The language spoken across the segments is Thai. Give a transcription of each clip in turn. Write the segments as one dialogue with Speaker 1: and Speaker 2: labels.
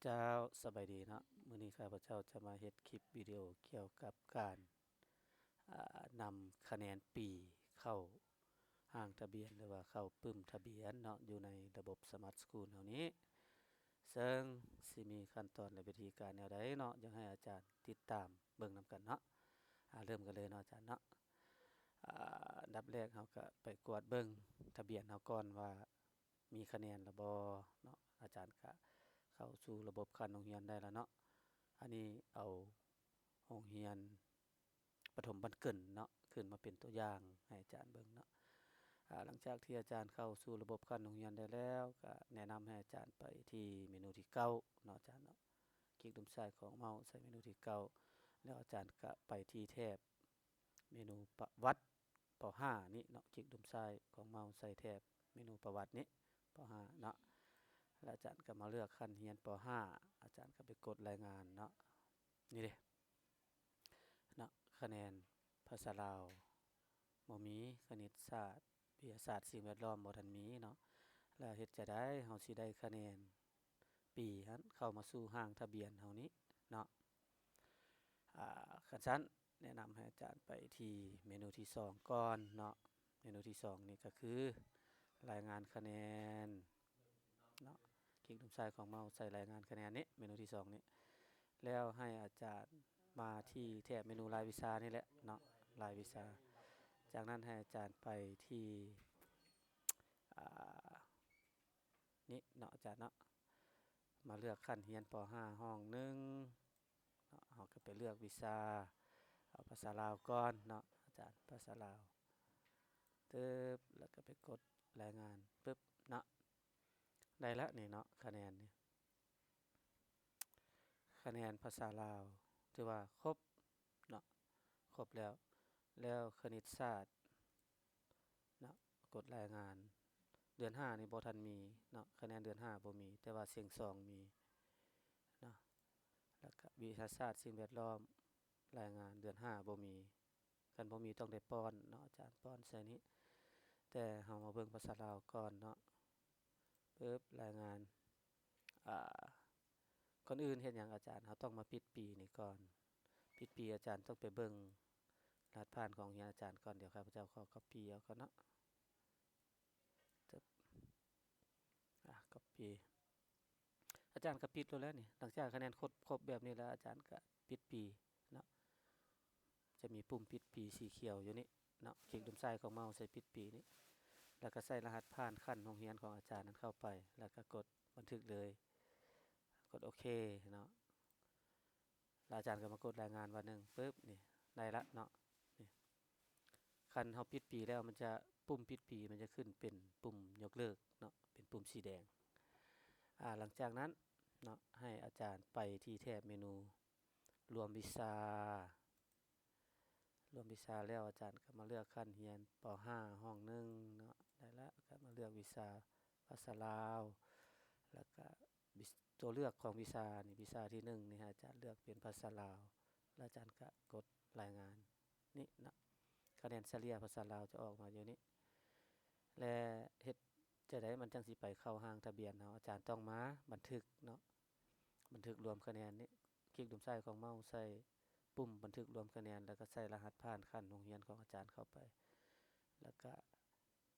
Speaker 1: เจ้าสบายดีเนาะมื้อนี้ข้าพเจ้าจะมาเฮ็ดคลิปวิดีโอเกี่ยวกับการนำคะแนนปีเข้าห้างทะเบียนหรือว่าเข้าปึ้มทะเบียนเนาะอยู่ในระบบ Smart School เฮานี้ซึ่งสิมีขั้นตอนและวิธีการแนวใดเนาะอยากให้อาจารย์ติดตามเบิ่งนำกันเนาะเริ่มกันเลยเนาะอาจารย์เนาะอันดับแรกเราก็ไปกวดเบิ่งทะเบียนเราก่อนว่ามีคะแนนแล้วบ่เนาะอาจารย์ก็เข้าสู่ระบบการโรงเรียนได้แล้วเนาะอันนี้เอาโรงเรียนประถมบันเกินเนาะขึ้นมาเป็นตัวอย่างให้อาจารย์เบิ่งเนาะหลังจากที่อาจารย์เข้าสู่ระบบการโรงเรียนได้แล้วก็แนะนำให้อาจารย์ไปที่เมนูที่9เนาะอาจารย์เนาะคลิกดุมซ้ายของเมาส์ใส่เมนูที่9แล้วอาจารย์ก็ไปที่แถบเมนูประวัติป .5 นี้เนาะคลิกดุมซ้ายของเมาส์ใส่แถบเมนูประวัตินี้ป .5 เนาะแล้วอาจารย์ก็มาเลือกขั้นเรียนป .5 อาจารย์ก็ไปกดรายงานเนาะนี่เด้เนาะคะแนนภาษาลาวบ่มีคณิตศาสตร์วิทยาศาสตร์สิ่งแวดล้อมบ่ทันมีเนาะแล้วเฮ็ดจะได้เฮาสิได้คะแนนปีนั้นเข้ามาสู่ห้างทะเบียนเฮานี้เนาะคันซั่นแนะนำให้อาจารย์ไปที่เมนูที่2ก่อนเนาะเมนูที่2นี่ก็คือรายงานคะแนนเนาะคลิกตรงซ้ายของเมาส์ใส่รายงานคะแนนนี้เมนูที่2นี้แล้วให้อาจารย์มาที่แถบเมนูรายวิชานี่แหละเนาะรายวิชาจากนั้นให้อาจารย์ไปที่นี่เนาะอาจารย์เนาะมาเลือกขั้นเรียนป .5 ห้อง1เนาะเฮาก็ไปเลือกวิชาเอาภาษาลาวก่อนเนาะอาจารย์ภาษาลาวตึ๊บแล้วก็ไปกดรายงานปึ๊บเนาะได้แล้วนี่เนาะคะแนนนี่คะแนนภาษาลาวถือว่าครบเนาะครบแล้วคณิตศาสตร์เนาะกดรายงานเดือน5นี่บ่ทันมีเนาะคะแนนเดือน5บ่มีแต่ว่าเสียง2มีเนาะแล้วก็วิทยาศาสตร์สิ่งแวดล้อมรายงานเดือน5บ่มีคันบ่มีต้องได้ป้อนเนาะอาจารย์ป้อนใส่นี้แต่เฮามาเบิ่งภาษาลาวก่อนเนาะปึ๊บรายงานอ่าก่อนอื่นเฮ็ดหยังอาจารย์เฮาต้องมาปิดปีนี่ก่อนปิดปีอาจารย์ต้องไปเบิ่งรหัสผ่านของเรียนอาจารย์ก่อนเดี๋ยวข้าพเจ้าขอ copy เอาก่อนเนาะcopy อาจารย์ก็ปิดแล้วนี่หลังจากคะแนนครบแบบนี้แล้วอาจารย์ก็ปิดปีเนาะจะมีปุ่มปิดปีสีเขียวอยู่นี่เนาะคลิกด้านซ้ายของเมาส์ใส่ปิดปีนี้แล้วก็ใส่รหัสผ่านขั้นโรงเรียนของอาจารย์นั้นเข้าไปแล้วก็กดบันทึกเลยกดโอเคเนาะอาจารย์ก็มากดรายงานวันนึงปึ๊บนี่ได้ละเนาะนี่คันเฮาปิดปีแล้วมันจะปุ่มปิดปีมันจะขึ้นเป็นปุ่มยกเลิกเนาะเป็นปุ่มสีแดงหลังจากนั้นเนาะให้อาจารย์ไปที่แถบเมนูรวมวิชาแล้วอาจารย์ก็มาเลือกขั้นเรียนป .5 ห้อง1เนาะได้แล้วก็มาเลือกวิชาภาษาลาวแล้วก็ตัวเลือกของวิชานี่วิชาที่1นี่อาจารย์เลือกเป็นภาษาลาวแล้วอาจารย์ก็กดรายงานนี่เนาะคะแนนเฉลี่ยภาษาลาวจะออกมาอยู่นี้และเฮ็ดจะได้มันจังสิไปเข้าห้างทะเบียนเนาะอาจารย์ต้องมาบันทึกเนาะบันทึกรวมคะแนนนี้คลิกดุมซ้ายของเมาส์ใส่ปุ่มบันทึกรวมคะแนนแล้วก็ใส่รหัสผ่านขั้นโรงเรียนของอาจารย์เข้าไปแล้วก็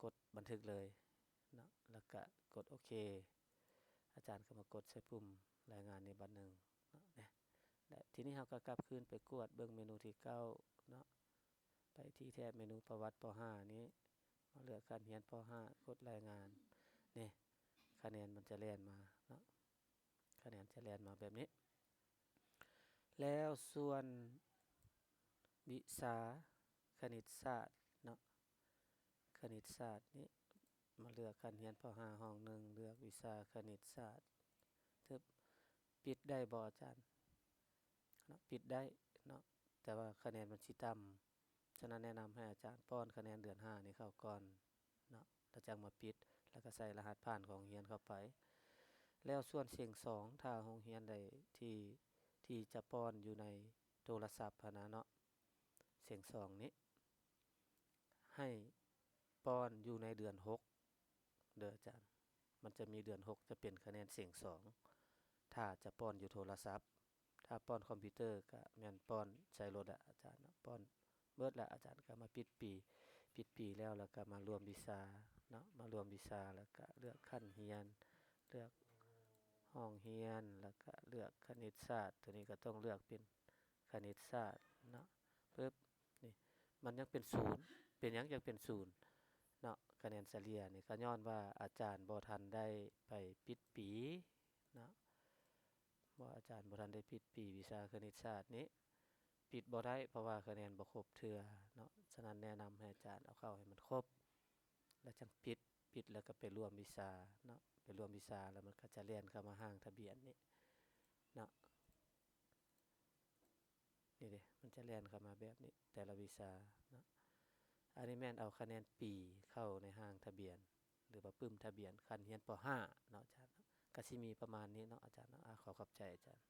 Speaker 1: กดบันทึกเลยเนาะแล้วก็กดโอเคอาจารย์ก็มากดใส่ปุ่มรายงานในบัดนึงเนาะเนี่ยทีนี้เราก็กลับคืนไปกวดเบิ่งเมนูที่9เนาะไปที่แถบเมนูประวัติป .5 นี้มาเลือกการเรียนป .5 กดรายงานนี่คะแนนมันจะแล่นมาเนาะคะแนนจะแล่นมาแบบนี้แล้วส่วนวิชาคณิตศาสตร์เนาะคณิตศาสตร์นี้มาเลือกการเรียนป .5 ห้อง1เลือกวิชาคณิตศาสตร์ทึบปิดได้บ่อาจารย์เนาะปิดได้เนาะแต่ว่าคะแนนมันสิต่ำฉะนั้นแนะนำให้อาจารย์ป้อนคะแนนเดือน5นี้เข้าก่อนเนาะแล้วจังมาปิดแล้วก็ใส่รหัสผ่านของเรียนเข้าไปแล้วส่วนเสียง2ถ้าโรงเรียนใดที่จะป้อนอยู่ในโทรศัพท์นะเนาะเสียง2นี้ให้ป้อนอยู่ในเดือน6เด้ออาจารย์มันจะมีเดือน6จะเป็นคะแนนเสียง2 ถ้าจะป้อนอยู่โทรศัพท์ถ้าป้อนคอมพิวเตอร์ก็แม่นป้อนใช้รถอาจารย์ป้อนเบิดแล้วอาจารย์ก็มาปิดปีแล้วก็มารวมวิชาเนาะมารวมวิชาแล้วก็เลือกขั้นเรียนเลือกห้องเรียนแล้วก็เลือกคณิตศาสตร์ตัวนี้ก็ต้องเลือกเป็นคณิตศาสตร์เนาะปึ๊บนี่มันยังเป็นศูนย์เป็นหยังยังเป็นศูนย์เนาะคะแนนเฉลี่ยนี่ก็ย้อนว่าอาจารย์บ่ทันได้ไปปิดปีเนาะบ่อาจารย์บ่ทันได้ปิดปีวิชาคณิตศาสตร์นี้ปิดบ่ได้เพราะว่าคะแนนบ่ครบเทื่อเนาะฉะนั้นแนะนำให้อาจารย์เอาเข้าให้มันครบแล้วจังปิดแล้วก็ไปรวมวิชาเนาะไปรวมวิชาแล้วมันก็จะเรียนเข้ามาห้างทะเบียนนี่เนาะนี่เด้มันจะเรียนเข้ามาแบบนี้แต่ละวิชาเนาะอันนี้แม่นเอาคะแนนปีเข้าในห้างทะเบียนหรือว่าปึ้มทะเบียนคันเรียนป .5 เนาะอาจารย์ก็สิมีประมาณนี้เนาะอาจารย์เนาะขอขอบใจอาจารย์